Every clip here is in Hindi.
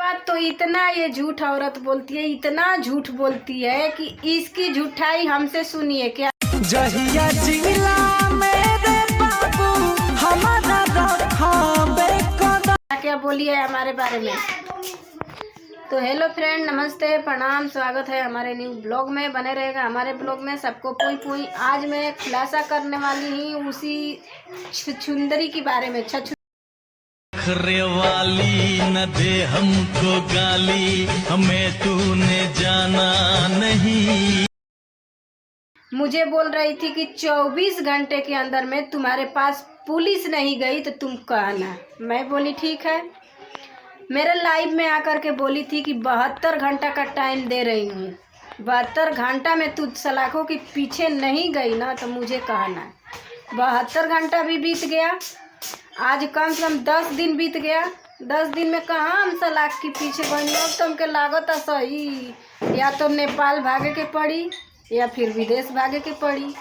बात तो इतना ये झूठ औरत बोलती है, इतना झूठ बोलती है कि इसकी झूठाई हमसे सुनिए। क्या जहिया जिला मेरे बाबू हमारा क्या बोली है हमारे बारे में। तो हेलो फ्रेंड, नमस्ते, प्रणाम, स्वागत है हमारे न्यू ब्लॉग में। बने रहेगा हमारे ब्लॉग में। सबको पुई पुई। आज मैं खुलासा करने वाली हूँ उसी छछुंदरी के बारे में। खरे वाली न दे हमको गाली, हमें तूने जाना नहीं। मुझे बोल रही थी कि 24 घंटे के अंदर में तुम्हारे पास पुलिस नहीं गई तो तुम कहना। मैं बोली ठीक है। मेरे लाइव में आकर के बोली थी कि 72 घंटा का टाइम दे रही हूँ। 72 घंटा में तू सलाखों के पीछे नहीं गई ना तो मुझे कहना। 72 घंटा भी बीत गया, आज कम से कम 10 दिन बीत गया। 10 दिन में कहाँ हम सलाख के पीछे बनी। अब तुमके लागत सही, या तो नेपाल भागे के पड़ी या फिर विदेश भागे के पड़ी।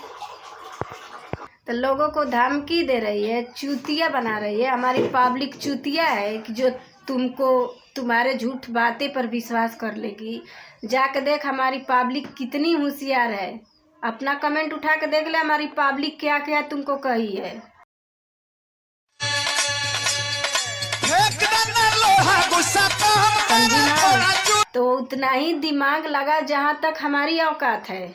तो लोगों को धमकी दे रही है, चूतिया बना रही है। हमारी पब्लिक चूतिया है कि जो तुमको तुम्हारे झूठ बातें पर विश्वास कर लेगी। जाके देख हमारी पब्लिक कितनी होशियार है। अपना कमेंट उठा के देख ले हमारी पब्लिक क्या क्या तुमको कही है। तो उतना ही दिमाग लगा जहाँ तक हमारी औकात है,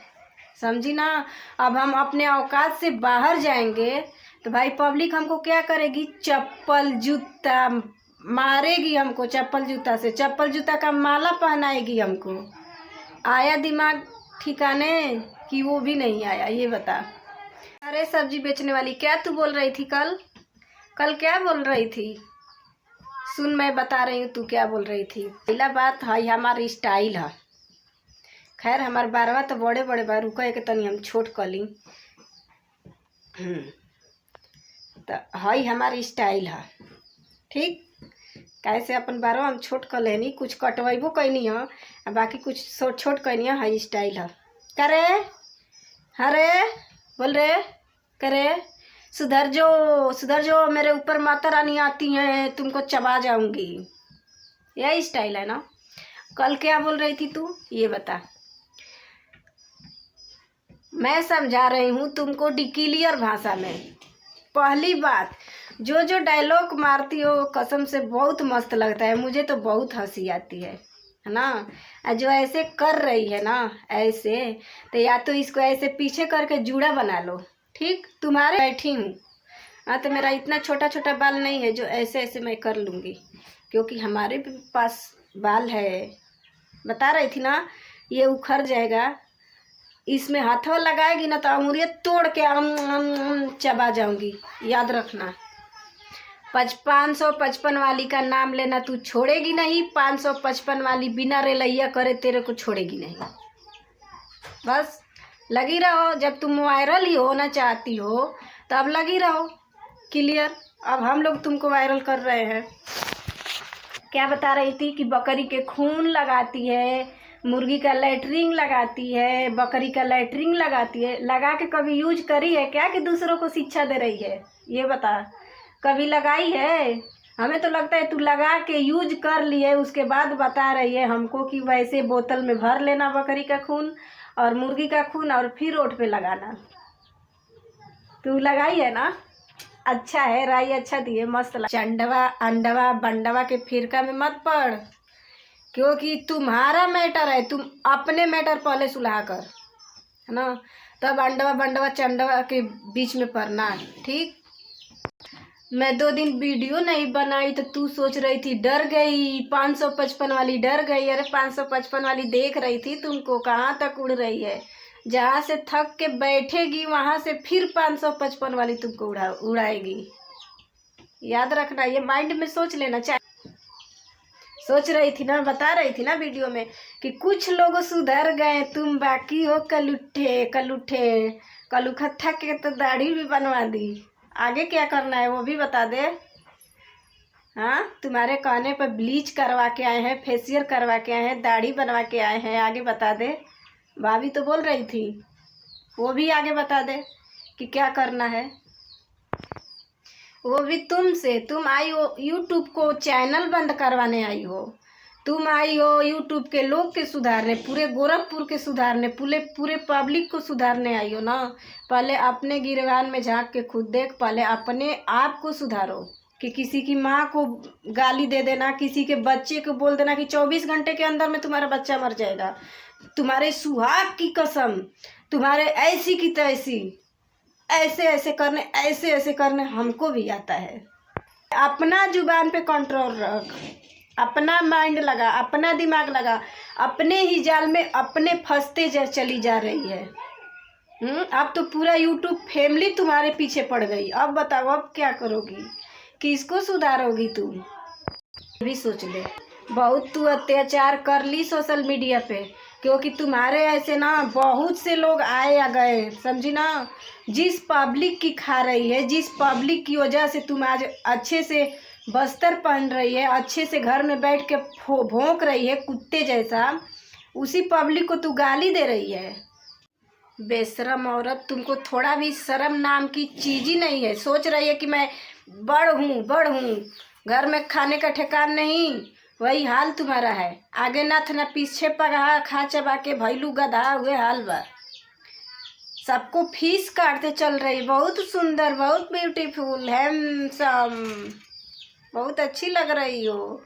समझी ना। अब हम अपने औकात से बाहर जाएंगे तो भाई पब्लिक हमको क्या करेगी, चप्पल जूता मारेगी हमको। चप्पल जूता से, चप्पल जूता का माला पहनाएगी हमको। आया दिमाग ठिकाने कि वो भी नहीं आया, ये बता। अरे सब्जी बेचने वाली, क्या तू बोल रही थी कल क्या बोल रही थी? सुन, मैं बता रही हूँ तू क्या बोल रही थी। पहला बात है हमारा स्टाइल है। खैर हमार बारवा तो बड़े बड़े बार रुका के तनी हम छोट कली तो हई हमार स्टाइल है। ठीक, कैसे अपन बारवा हम छोट कर लेनी, कुछ कटवेबो कैनी है, बाकी कुछ छोट कैनी है। हई स्टाइल है। करे हरे बोल रे, करे सुधर जो मेरे ऊपर माता रानी आती हैं, तुमको चबा जाऊंगी। यही स्टाइल है ना। कल क्या बोल रही थी तू, ये बता। मैं समझा रही हूँ तुमको क्लियर भाषा में। पहली बात, जो डायलॉग मारती हो कसम से बहुत मस्त लगता है। मुझे तो बहुत हंसी आती है ना। जो ऐसे कर रही है ना ऐसे, तो या तो इसको ऐसे पीछे करके जूड़ा बना लो। ठीक, तुम्हारे बैठी हूँ हाँ, तो मेरा इतना छोटा छोटा बाल नहीं है जो ऐसे ऐसे मैं कर लूँगी, क्योंकि हमारे पास बाल है। बता रही थी ना, ये उखड़ जाएगा। इसमें हाथों लगाएगी ना तो अंगुरियाँ तोड़ के चबा जाऊंगी। याद रखना। 555 वाली का नाम लेना तू छोड़ेगी नहीं। 555 वाली बिना रेलैया करे तेरे को छोड़ेगी नहीं। बस लगी रहो। जब तुम वायरल ही होना चाहती हो तब लगी रहो। क्लियर। अब हम लोग तुमको वायरल कर रहे हैं। क्या बता रही थी कि बकरी के खून लगाती है, मुर्गी का लैटरिन लगाती है, बकरी का लैटरिन लगाती है। लगा के कभी यूज करी है क्या कि दूसरों को शिक्षा दे रही है? ये बता, कभी लगाई है? हमें तो लगता है तू लगा के यूज कर ली है, उसके बाद बता रही है हमको कि वैसे बोतल में भर लेना बकरी का खून और मुर्गी का खून और फिर रोड पे लगाना। तू लगाई है ना? अच्छा है, राई अच्छा दिए, मस्त चंडवा अंडवा बंडवा के फिरका में मत पड़, क्योंकि तुम्हारा मैटर है। तुम अपने मैटर पहले सुलहा कर, है ना, तब अंडवा बंडवा चंडवा के बीच में पड़ना। ठीक। मैं 2 दिन वीडियो नहीं बनाई तो तू सोच रही थी डर गई। 555 वाली डर गई। अरे 555 वाली देख रही थी तुमको कहाँ तक उड़ रही है। जहाँ से थक के बैठेगी वहाँ से फिर 555 वाली तुमको उड़ाएगी। याद रखना, ये माइंड में सोच लेना। चाहिए सोच रही थी ना, बता रही थी ना वीडियो में कि कुछ लोग सुधर गए, तुम बाकी हो कलूठे। कलुखत्था के तो दाढ़ी भी बनवा दी। आगे क्या करना है वो भी बता दे। हाँ, तुम्हारे कहने पर ब्लीच करवा के आए हैं, फेशियल करवा के आए हैं, दाढ़ी बनवा के आए हैं। आगे बता दे। भाभी तो बोल रही थी, वो भी आगे बता दे कि क्या करना है। वो भी तुमसे। तुम आई हो यूट्यूब को चैनल बंद करवाने आई हो। तुम आई हो यूट्यूब के लोग के सुधारने, पूरे गोरखपुर के सुधारने, पूरे पब्लिक को सुधारने आई हो ना। पहले अपने गिरबान में झांक के खुद देख, पहले अपने आप को सुधारो। कि किसी की माँ को गाली दे देना, किसी के बच्चे को बोल देना कि 24 घंटे के अंदर में तुम्हारा बच्चा मर जाएगा, तुम्हारे सुहाग की कसम, तुम्हारे ऐसी की तैसी, ऐसे ऐसे करने हमको भी आता है। अपना जुबान पे कंट्रोल रख, अपना माइंड लगा, अपना दिमाग लगा, अपने ही जाल में अपने फंसते चली जा रही है। अब तो पूरा यूट्यूब फैमिली तुम्हारे पीछे पड़ गई। अब बताओ अब क्या करोगी, किसको सुधारोगी तुम? भी सोच ले। बहुत तू अत्याचार कर ली सोशल मीडिया पे, क्योंकि तुम्हारे ऐसे ना बहुत से लोग आए आ गए, समझी ना। जिस पब्लिक की खा रही है, जिस पब्लिक की वजह से तुम आज अच्छे से बस्तर पहन रही है, अच्छे से घर में बैठ के भौंक रही है कुत्ते जैसा, उसी पब्लिक को तू गाली दे रही है। बेशरम औरत, तुमको थोड़ा भी शर्म नाम की चीज़ ही नहीं है। सोच रही है कि मैं बड़ हूँ, घर में खाने का ठिकान नहीं, वही हाल तुम्हारा है। आगे ना था ना पीछे पगा खा चबा के भैलू गधा हुए हाल बा। सबको फीस काटते चल रही, बहुत सुंदर, बहुत ब्यूटीफुल, हैंडसम, बहुत अच्छी लग रही हो।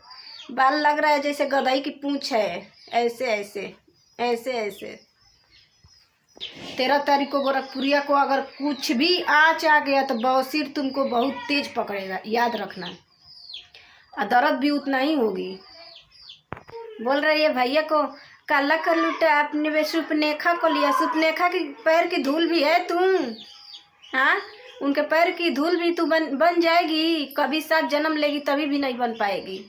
बाल लग रहा है जैसे गधई की पूंछ है, ऐसे ऐसे ऐसे ऐसे। 13 तारीख को गोरखपुरिया को अगर कुछ भी आँच आ गया तो बौसीर तुमको बहुत तेज पकड़ेगा, याद रखना। और दर्द भी उतना ही होगी। बोल रही है भैया को काला कर लूटा, अपने सुपनेखा को लिया। सुपनेखा की पैर की धूल भी है तुम, हाँ? उनके पैर की धूल भी तू बन जाएगी, कभी 7 जन्म लेगी तभी भी नहीं बन पाएगी।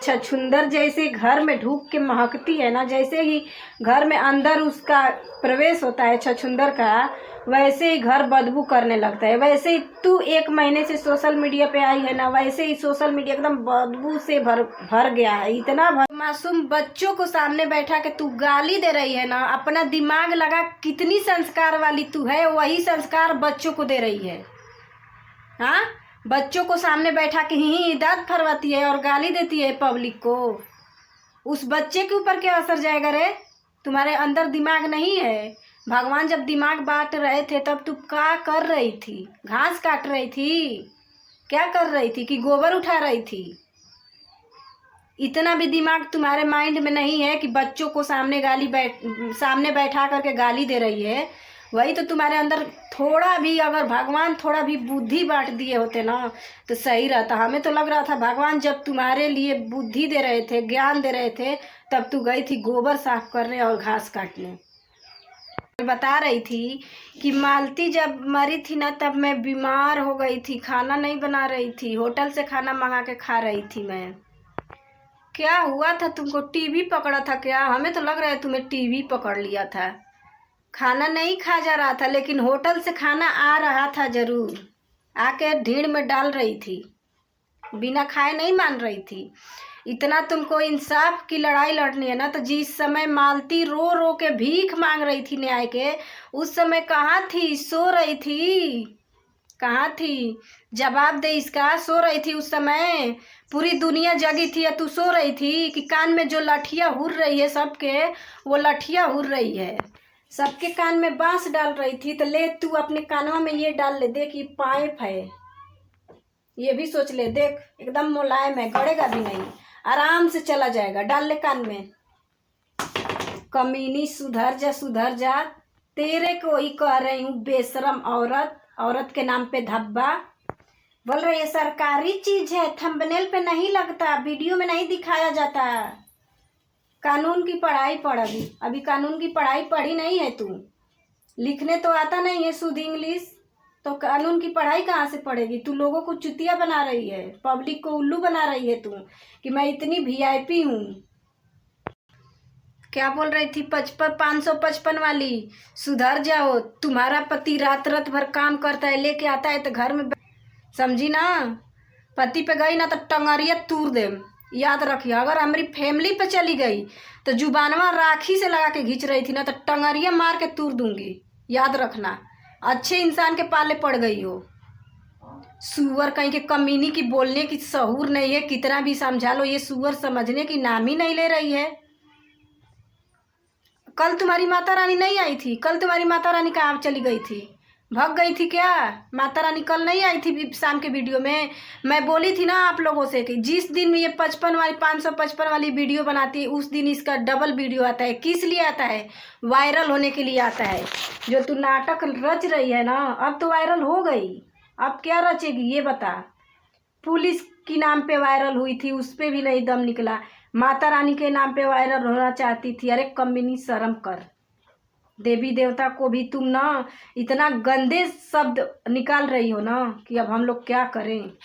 छछुंदर जैसे घर में ढूक के महकती है ना, जैसे ही घर में अंदर उसका प्रवेश होता है छछुंदर का, वैसे ही घर बदबू करने लगता है। वैसे ही तू 1 महीने से सोशल मीडिया पे आई है ना, वैसे ही सोशल मीडिया एकदम बदबू से भर गया है। इतना मासूम बच्चों को सामने बैठा के तू गाली दे रही है ना। अपना दिमाग लगा, कितनी संस्कार वाली तू है, वही संस्कार बच्चों को दे रही है। हाँ, बच्चों को सामने बैठा के ही दांत फरवाती है और गाली देती है पब्लिक को। उस बच्चे के ऊपर क्या असर जाएगा रे? तुम्हारे अंदर दिमाग नहीं है। भगवान जब दिमाग बांट रहे थे तब तू क्या कर रही थी? घास काट रही थी? क्या कर रही थी? कि गोबर उठा रही थी? इतना भी दिमाग तुम्हारे माइंड में नहीं है कि बच्चों को सामने बैठा करके गाली दे रही है। वही तो तुम्हारे अंदर थोड़ा भी, अगर भगवान थोड़ा भी बुद्धि बांट दिए होते ना तो सही रहता। हमें तो लग रहा था भगवान जब तुम्हारे लिए बुद्धि दे रहे थे, ज्ञान दे रहे थे, तब तू गई थी गोबर साफ करने और घास काटने। बता रही थी कि मालती जब मरी थी ना तब मैं बीमार हो गई थी, खाना नहीं बना रही थी, होटल से खाना मंगा के खा रही थी मैं। क्या हुआ था तुमको? टीबी पकड़ा था क्या? हमें तो लग रहा है तुम्हें टीबी पकड़ लिया था। खाना नहीं खा जा रहा था, लेकिन होटल से खाना आ रहा था जरूर। आके ढीड़ में डाल रही थी, बिना खाए नहीं मान रही थी। इतना तुमको इंसाफ की लड़ाई लड़नी है ना, तो जिस समय मालती रो रो के भीख मांग रही थी न्याय के, उस समय कहाँ थी? सो रही थी। कहाँ थी? जवाब दे इसका। सो रही थी उस समय? पूरी दुनिया जगी थी या तू सो रही थी? कि कान में जो लठिया हुर रही है सबके, वो लठिया हुर रही है। सबके कान में बांस डाल रही थी, तो ले तू अपने कानों में ये डाल ले। देख, ये पाइप है, ये भी सोच ले। देख, एकदम मुलायम है, गड़ेगा भी नहीं, आराम से चला जाएगा। डाल ले कान में। कमीनी, सुधर जा, सुधर जा। तेरे को ही कह रही हूँ, बेशरम औरत। औरत के नाम पे धब्बा। बोल रही है सरकारी चीज है, थंबनेल पे नहीं लगता, वीडियो में नहीं दिखाया जाता। कानून की पढ़ाई पढ़। अभी कानून की पढ़ाई पढ़ी नहीं है तू। लिखने तो आता नहीं है शुद्ध इंग्लिश, तो कानून की पढ़ाई कहाँ से पढ़ेगी? तू लोगों को चुतिया बना रही है, पब्लिक को उल्लू बना रही है तू, कि मैं इतनी VIP हूँ। क्या बोल रही थी? 555 वाली। सुधर जाओ। तुम्हारा पति रात रात भर काम करता है, लेके आता है तो घर में, समझी ना? पति पे गई ना तो टंगरिया तूर दे। याद रखिए, अगर हमारी फैमिली पे चली गई तो जुबानवा राखी से लगा के घींच रही थी ना, तो टंगरिया मार के तूर दूंगी। याद रखना, अच्छे इंसान के पाले पड़ गई हो। सुअर कहीं के कमीनी की बोलने की सहूर नहीं है, कितना भी समझा लो ये सुअर समझने की नाम ही नहीं ले रही है। कल तुम्हारी माता रानी नहीं आई थी? कल तुम्हारी माता रानी कहाँ चली गई थी? भाग गई थी क्या? माता रानी कल नहीं आई थी शाम के वीडियो में? मैं बोली थी ना आप लोगों से कि जिस दिन ये 555 वाली वीडियो बनाती है उस दिन इसका डबल वीडियो आता है। किस लिए आता है? वायरल होने के लिए आता है। जो तू नाटक रच रही है ना, अब तो वायरल हो गई, अब क्या रचेगी ये बता। पुलिस की नाम पे वायरल हुई थी, उस पे भी नहीं दम निकला। माता रानी के नाम पे वायरल होना चाहती थी। अरे कमीनी शर्म कर। देवी देवता को भी तुम ना इतना गंदे शब्द निकाल रही हो ना कि अब हम लोग क्या करें।